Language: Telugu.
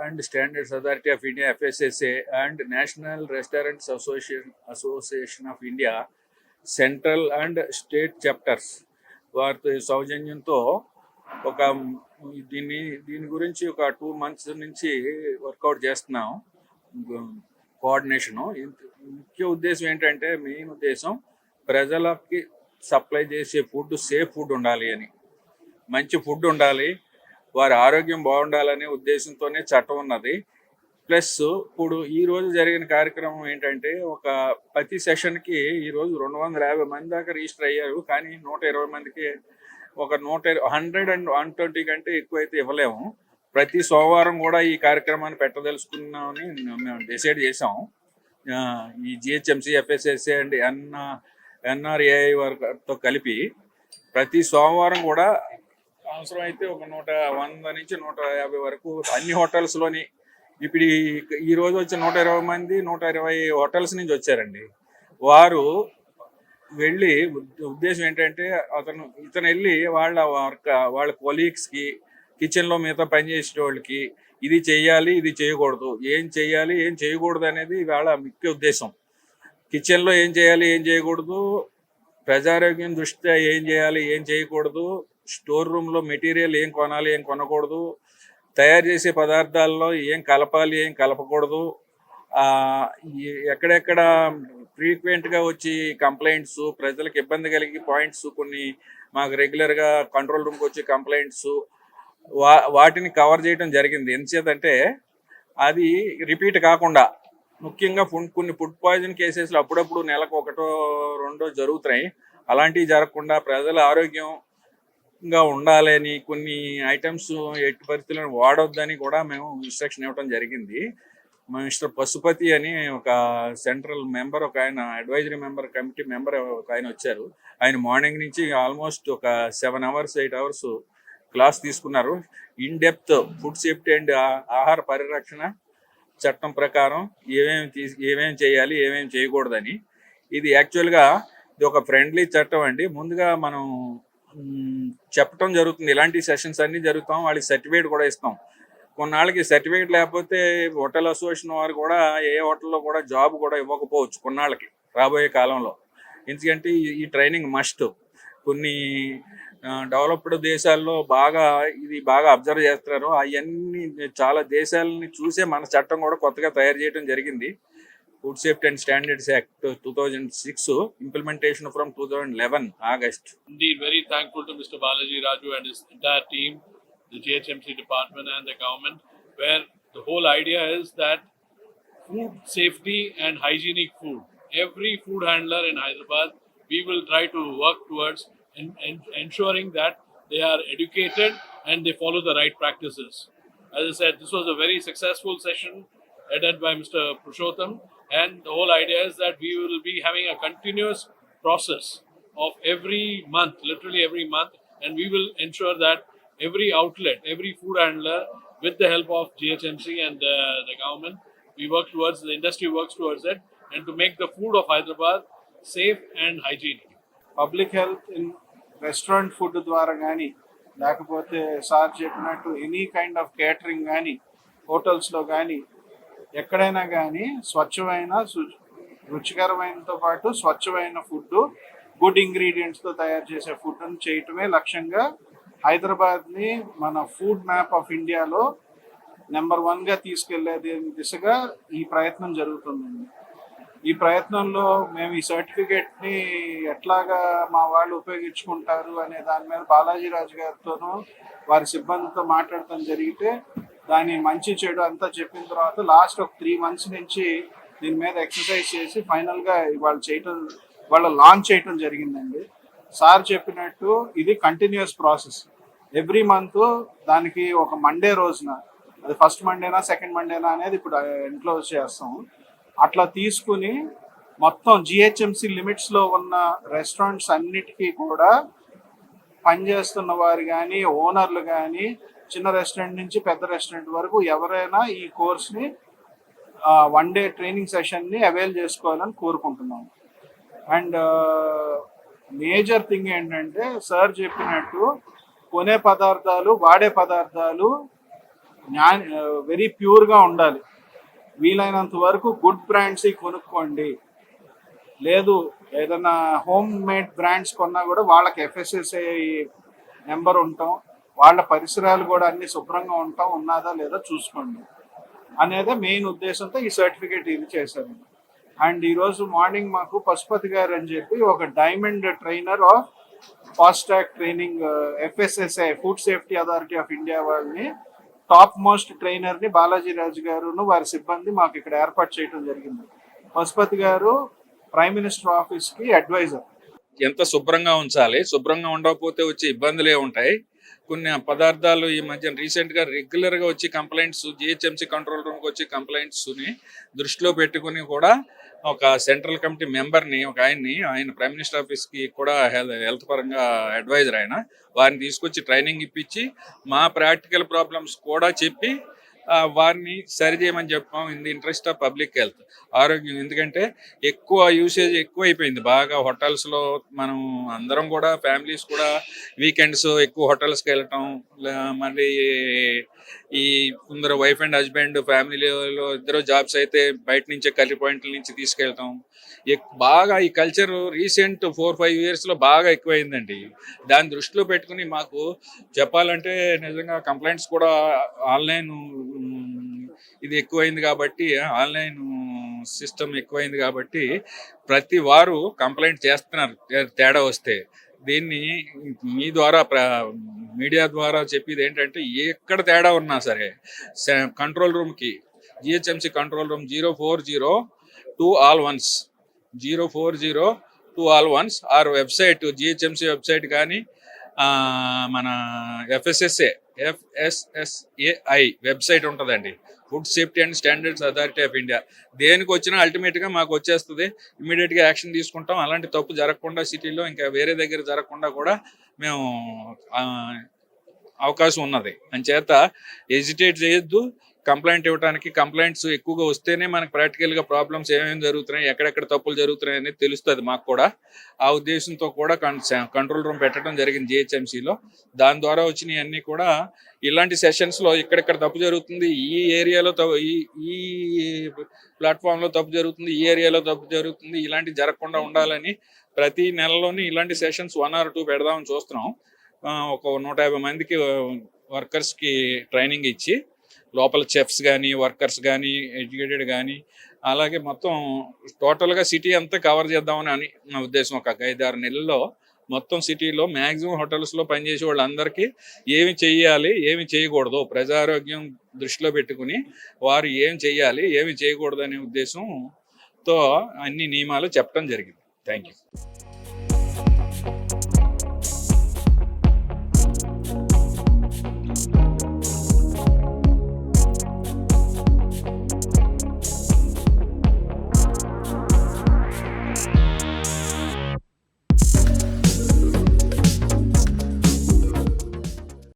and Standards Authority of India (FSSA) and National Restaurants Association of India central and state chapters వారి సౌజన్యంతో ఒక దీని గురించి ఒక 2 months నుంచి వర్కౌట్ చేస్తున్నాం. కోఆర్డినేషను ముఖ్య ఉద్దేశం ఏంటంటే, మెయిన్ ఉద్దేశం ప్రజలకి సప్లై చేసే ఫుడ్ సేఫ్ ఫుడ్ ఉండాలి అని, మంచి ఫుడ్ ఉండాలి, వారి ఆరోగ్యం బాగుండాలనే ఉద్దేశంతోనే చట్టం ఉన్నది. ప్లస్ ఇప్పుడు ఈరోజు జరిగిన కార్యక్రమం ఏంటంటే, ఒక ప్రతి సెషన్కి ఈరోజు 250 మంది దాకా రిజిస్టర్ అయ్యారు. కానీ 120 మందికి ఒక 100 అండ్ 120 కంటే ఎక్కువైతే ఇవ్వలేము. ప్రతి సోమవారం కూడా ఈ కార్యక్రమాన్ని పెట్టదలుచుకున్నామని మేము డిసైడ్ చేసాం. ఈ జిహెచ్ఎంసి, ఎఫ్ఎస్ఎస్ఏ అండ్ ఎన్ఆర్ఏఐ వారితో కలిపి ప్రతి సోమవారం కూడా అవసరమైతే ఒక 100 నుంచి 150 వరకు అన్ని హోటల్స్లోని, ఇప్పుడు ఈ రోజు వచ్చిన 120 మంది 120 హోటల్స్ నుంచి వచ్చారండి. వారు వెళ్ళి ఉద్దేశం ఏంటంటే, ఇతను వెళ్ళి వాళ్ళ కొలీగ్స్కి, కిచెన్లో మిగతా పనిచేసే వాళ్ళకి ఇది చేయాలి, ఇది చేయకూడదు, ఏం చేయాలి, ఏం చేయకూడదు అనేది వాళ్ళ ముఖ్య ఉద్దేశం. కిచెన్లో ఏం చేయాలి, ఏం చేయకూడదు, ప్రజారోగ్యం దృష్ట్యా ఏం చేయాలి, ఏం చేయకూడదు, స్టోర్ రూమ్లో మెటీరియల్ ఏం కొనాలి, ఏం కొనకూడదు, తయారు చేసే పదార్థాల్లో ఏం కలపాలి, ఏం కలపకూడదు, ఎక్కడెక్కడ ఫ్రీక్వెంట్గా వచ్చి కంప్లైంట్స్, ప్రజలకు ఇబ్బంది కలిగే పాయింట్స్ కొన్ని మాకు రెగ్యులర్గా కంట్రోల్ రూమ్కి వచ్చే కంప్లైంట్స్, వాటిని కవర్ చేయడం జరిగింది. ఎందుచేతంటే అది రిపీట్ కాకుండా, ముఖ్యంగా కొన్ని ఫుడ్ పాయిజన్ కేసెస్లో అప్పుడప్పుడు నెలకు 1-2 జరుగుతున్నాయి. అలాంటివి జరగకుండా ప్రజల ఆరోగ్యంగా ఉండాలని కొన్ని ఐటమ్స్ ఎట్టి పరిస్థితులను వాడొద్దని కూడా మేము ఇన్స్ట్రక్షన్ ఇవ్వడం జరిగింది. మిస్టర్ పశుపతి అని ఒక సెంట్రల్ మెంబర్, ఒక ఆయన అడ్వైజరీ మెంబర్, కమిటీ మెంబర్ ఒక ఆయన వచ్చారు. ఆయన మార్నింగ్ నుంచి ఆల్మోస్ట్ ఒక 7 hours 8 hours క్లాస్ తీసుకున్నారు. In depth food safety and ఆహార పరిరక్షణ చట్టం ప్రకారం ఏమేమి చేయాలి, ఏమేమి చేయకూడదని. ఇది యాక్చువల్గా ఇది ఒక ఫ్రెండ్లీ చట్టం అండి. ముందుగా మనం చెప్పడం జరుగుతుంది, ఇలాంటి సెషన్స్ అన్నీ జరుగుతాం, వాళ్ళకి సర్టిఫికేట్ కూడా ఇస్తాం. కొన్నాళ్ళకి సర్టిఫికేట్ లేకపోతే హోటల్ అసోసియేషన్ వారు కూడా ఏ హోటల్లో కూడా జాబ్ కూడా ఇవ్వకపోవచ్చు కొన్నాళ్ళకి రాబోయే కాలంలో. ఎందుకంటే ఈ ట్రైనింగ్ మస్ట్. కొన్ని డెవలప్డ్ దేశాల్లో ఇది బాగా అబ్జర్వ్ చేస్తున్నారు. అవన్నీ చాలా దేశాలని చూసే మన చట్టం కూడా కొత్తగా తయారు చేయడం జరిగింది. Food safety and standards act 2006, implementation from 2011 August. Indeed, very thankful to Mr. Balaji Raju and his entire team, the GHMC department and the government, where the whole idea is that food safety and hygienic food. Every food handler in Hyderabad, we will try to work towards ensuring that they are educated and they follow the right practices. As I said, this was a very successful session headed by Mr. Purushottam, and the whole idea is that we will be having a continuous process of every month, literally every month, and we will ensure that every outlet, every food handler, with the help of GHMC and the government, the industry works towards it, and to make the food of Hyderabad safe and hygienic. Public health in restaurant food ద్వారా కానీ, లేకపోతే సార్ చెప్పినట్టు ఎనీ కైండ్ ఆఫ్ కేటరింగ్ కానీ, హోటల్స్లో కానీ, ఎక్కడైనా కానీ స్వచ్ఛమైన, రుచికరమైనతో పాటు స్వచ్ఛమైన ఫుడ్, గుడ్ ఇంగ్రీడియంట్స్తో తయారు చేసే ఫుడ్ని చేయటమే లక్ష్యంగా హైదరాబాద్ని మన ఫుడ్ మ్యాప్ ఆఫ్ ఇండియాలో నెంబర్ 1గా తీసుకెళ్లే దిశగా ఈ ప్రయత్నం జరుగుతుందండి. ఈ ప్రయత్నంలో మేము ఈ సర్టిఫికేట్ని ఎట్లాగా మా వాళ్ళు ఉపయోగించుకుంటారు అనే దాని మీద బాలాజీ రాజు గారితోనూ వారి సిబ్బందితో మాట్లాడటం జరిగితే, దాని మంచి చెడు అంతా చెప్పిన తర్వాత లాస్ట్ ఒక 3 months నుంచి దీని మీద ఎక్సర్సైజ్ చేసి ఫైనల్గా వాళ్ళ లాంచ్ చేయటం జరిగిందండి. సార్ చెప్పినట్టు ఇది కంటిన్యూస్ ప్రాసెస్. ఎవ్రీ మంత్ దానికి ఒక మండే రోజున, అది ఫస్ట్ మండేనా సెకండ్ మండేనా అనేది ఇప్పుడు ఎన్క్లోజ్ చేస్తాం. అట్లా తీసుకుని మొత్తం జిహెచ్ఎంసి లిమిట్స్లో ఉన్న రెస్టారెంట్స్ అన్నిటికీ కూడా పనిచేస్తున్న వారు కానీ, ఓనర్లు కానీ, చిన్న రెస్టారెంట్ నుంచి పెద్ద రెస్టారెంట్ వరకు ఎవరైనా ఈ కోర్స్ని 1 day ట్రైనింగ్ సెషన్ని అవైల్ చేసుకోవాలని కోరుకుంటున్నాం. అండ్ మేజర్ థింగ్ ఏంటంటే, సార్ చెప్పినట్టు కొనే పదార్థాలు, వాడే పదార్థాలు వెరీ ప్యూర్గా ఉండాలి. వీలైనంత వరకు గుడ్ బ్రాండ్స్ కొనుక్కోండి. లేదు ఏదైనా హోమ్ మేడ్ బ్రాండ్స్ కొన్నా కూడా వాళ్ళకి FSSAI నెంబర్ ఉంటాం, వాళ్ళ పరిసరాలు కూడా అన్ని శుభ్రంగా ఉంటాం, ఉన్నదా లేదా చూసుకోండి అనేదే మెయిన్ ఉద్దేశంతో ఈ సర్టిఫికేట్ ఇది చేశారు. అండ్ ఈరోజు మార్నింగ్ మాకు పశుపతి గారు అని చెప్పి ఒక diamond trainer of fast track training FSSAI food safety authority of India వాళ్ళని టాప్ మోస్ట్ ట్రైనర్ని బాలాజీ రాజు గారును వారి సిబ్బంది మాకు ఇక్కడ ఏర్పాటు చేయడం జరిగింది. పశుపతి గారు ప్రైమ్ మినిస్టర్ ఆఫీస్కి అడ్వైజర్. ఎంత శుభ్రంగా ఉంచాలి, శుభ్రంగా ఉండకపోతే వచ్చే ఇబ్బందులే ఉంటాయి. కొన్ని పదార్థాలు ఈ మధ్య రీసెంట్గా రెగ్యులర్గా వచ్చి కంప్లైంట్స్, GHMC కంట్రోల్ రూమ్కి వచ్చి కంప్లైంట్స్ని దృష్టిలో పెట్టుకుని కూడా ఒక సెంట్రల్ కమిటీ మెంబర్ని, ఒక ఆయన ప్రైమ్ మినిస్టర్ ఆఫీస్కి కూడా హెల్త్ పరంగా అడ్వైజర్, వారిని తీసుకొచ్చి ట్రైనింగ్ ఇప్పించి మా ప్రాక్టికల్ ప్రాబ్లమ్స్ కూడా చెప్పి వారిని సరిచేయమని చెప్పాం. In the interest of public health, ఆరోగ్యం. ఎందుకంటే ఎక్కువ యూసేజ్ ఎక్కువ అయిపోయింది బాగా హోటల్స్లో. మనం అందరం కూడా ఫ్యామిలీస్ కూడా వీకెండ్స్ ఎక్కువ హోటల్స్కి వెళ్ళటం, మళ్ళీ ఈ కొందరు వైఫ్ అండ్ హస్బెండ్ ఫ్యామిలీలో ఇద్దరు జాబ్స్ అయితే బయట నుంచే కర్రీ పాయింట్ల నుంచి తీసుకెళ్ళటం బాగా ఈ కల్చర్ రీసెంట్ 4-5 yearsలో బాగా ఎక్కువైందండి. దాన్ని దృష్టిలో పెట్టుకుని మాకు చెప్పాలంటే నిజంగా కంప్లైంట్స్ కూడా ఆన్లైన్ ఇది ఎక్కువైంది కాబట్టి, ఆన్లైన్ సిస్టమ్ ఎక్కువైంది కాబట్టి ప్రతి వారు కంప్లైంట్ చేస్తున్నారు తేడా వస్తే. దీన్ని మీ ద్వారా మీడియా ద్వారా చెప్పేది ఏంటంటే ఎక్కడ తేడా ఉన్నా సరే కంట్రోల్ రూమ్కి, GHMC control room 040-2-1 040-2-1 or website GHMC website కానీ మన FSSAI వెబ్సైట్ ఉంటుందండి, food safety and standards authority of India. దేనికి వచ్చినా అల్టిమేట్గా మాకు వచ్చేస్తుంది, ఇమీడియట్గా యాక్షన్ తీసుకుంటాం. అలాంటి తప్పు జరగకుండా సిటీలో ఇంకా వేరే దగ్గర జరగకుండా కూడా మేము అవకాశం ఉన్నది. అంచేత హెజిటేట్ చేయొద్దు కంప్లైంట్ ఇవ్వడానికి. కంప్లైంట్స్ ఎక్కువగా వస్తేనే మనకు ప్రాక్టికల్గా ప్రాబ్లమ్స్ ఏమేమి జరుగుతున్నాయి, ఎక్కడెక్కడ తప్పులు జరుగుతున్నాయి అనేది తెలుస్తుంది మాకు కూడా. ఆ ఉద్దేశంతో కూడా కంట్రోల్ రూమ్ పెట్టడం జరిగింది GHMCలో. దాని ద్వారా వచ్చినవి అన్నీ కూడా ఇలాంటి సెషన్స్లో ఎక్కడెక్కడ తప్పు జరుగుతుంది, ఈ ఏరియాలో ఈ ప్లాట్ఫామ్లో తప్పు జరుగుతుంది, ఈ ఏరియాలో తప్పు జరుగుతుంది, ఇలాంటి జరగకుండా ఉండాలని ప్రతి నెలలోని ఇలాంటి సెషన్స్ 1 or 2 పెడదామని చూస్తున్నాం. ఒక 150 మందికి వర్కర్స్కి ట్రైనింగ్ ఇచ్చి, లోపల చెఫ్స్ కానీ, వర్కర్స్ కానీ, ఎడ్యుకేటెడ్ కానీ, అలాగే మొత్తం టోటల్గా సిటీ అంతా కవర్ చేద్దామని నా ఉద్దేశం. ఒక 5-6 నెలల్లో మొత్తం సిటీలో మ్యాక్సిమం హోటల్స్లో పనిచేసే వాళ్ళందరికీ ఏమి చెయ్యాలి, ఏమి చేయకూడదు, ప్రజారోగ్యం దృష్టిలో పెట్టుకుని వారు ఏం చెయ్యాలి, ఏమి చేయకూడదు అనే ఉద్దేశంతో అన్ని నియమాలు చెప్పడం జరిగింది. Thank you.